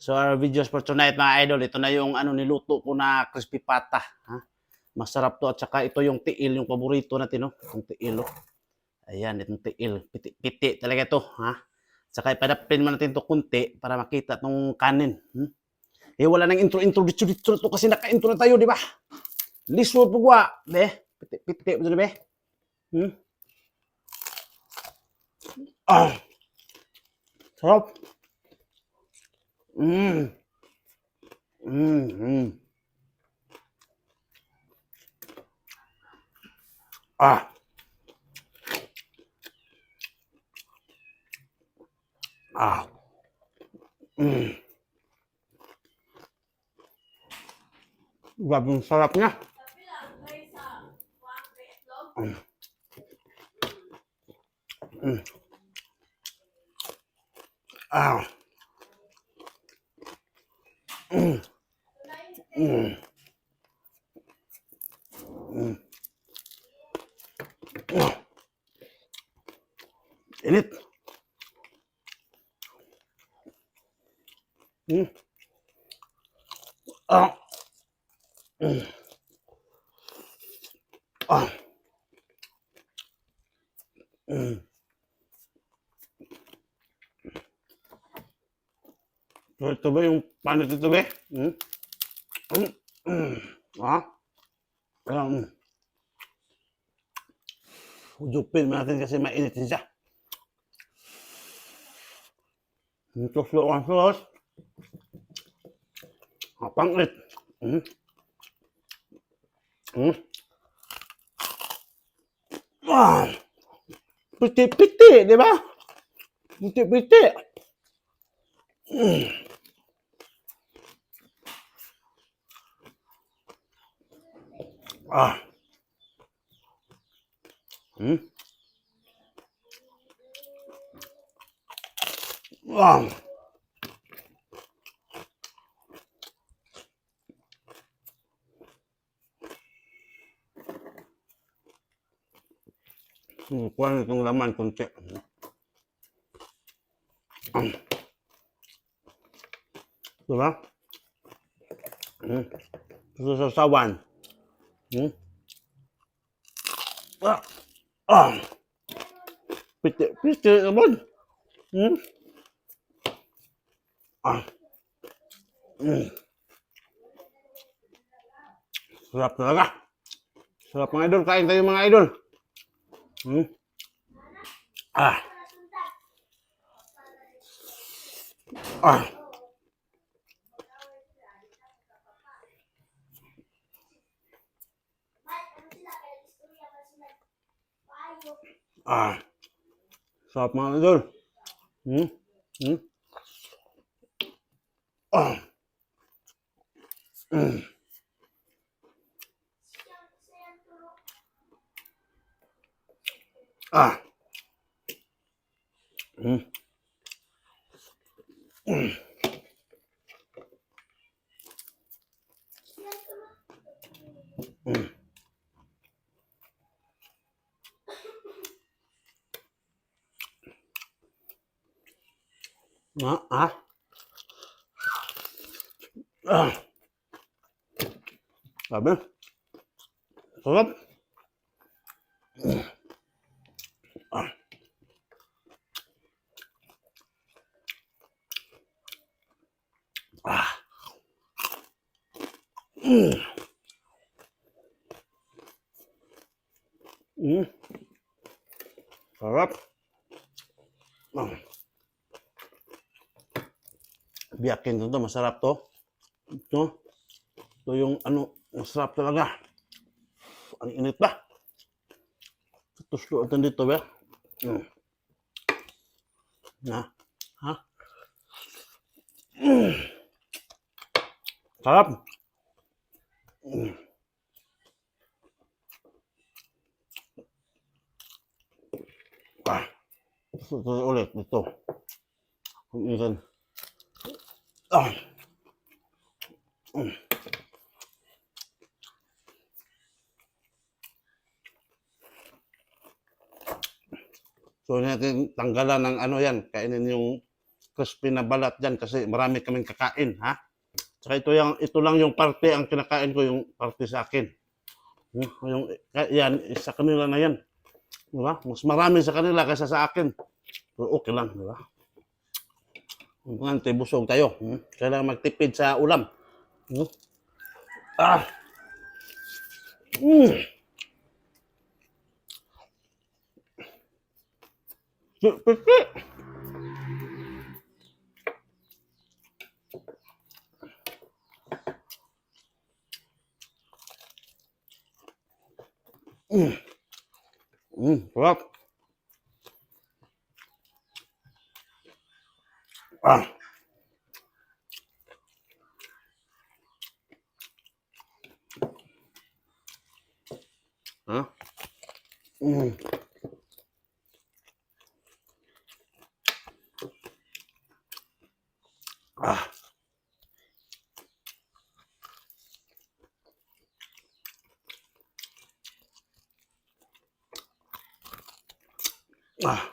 So our videos for tonight mga idol, ito na yung niluto ko na crispy pata. Ha? Masarap to at saka ito yung tiil, yung paborito natin. No? Yung tiil. Oh. Ayan, itong tiil. Piti talaga to. Ha? Saka ipadapin mo natin to kunti para makita tong kanin. Eh wala nang intro dito to kasi naka-intro na tayo, di ba? Lisod po gwa. Be, piti mo be. Ah, sarap. Mm. Ah. Ah. Grabe yung sarap niya. Ah. Init. Ah. Ah. So, ito ba yung paano ito ba? Ah? Kaya, hujupin natin kasi mainit din siya. Tuslo ang sauce. Pangit. Ah, piti-piti, di ba? Piti-piti. Ah. Ah. Kuha na itong laman konti. Diba? Ito sa sawan. Ah. Ah. Piti naman. Ah. Sarap talaga. Sarap mga idol. Kain tayo mga idol. Ah. Ah. Ah. Sarap mga idol. Ah. Ah. Ah. Ah. Ah. Sabi. Sarap. Ah. Ah. Sarap. Ah. Biyakin to, masarap to. Ito yung masarap talaga. Ang init pa. Tuslo natin dito ba? Na. Ha? Sarap. Ah. Ito ulit. Ito. Kung isan. Ah. So natin tanggalan ng yan. Kainin yung crispy na balat dyan kasi marami kaming kakain, ha? Saka ito lang yung parte ang kinakain ko, yung parte sa akin. Yung, yan, sa kanila na yan. Diba? Mas marami sa kanila kaysa sa akin. Pero okay lang, diba? Ngante, busog tayo. Kailangan magtipid sa ulam. Ah! Pipi! Sarap. Ah. Huh? Ah. Ah.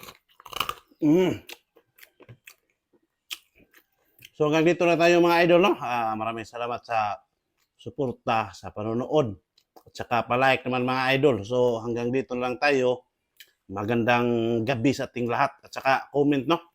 So hanggang dito na tayo mga idol, no? Maraming salamat sa suporta, sa panonood. At saka palike naman mga idol. So hanggang dito lang tayo. Magandang gabi sa ating lahat. At saka comment, no?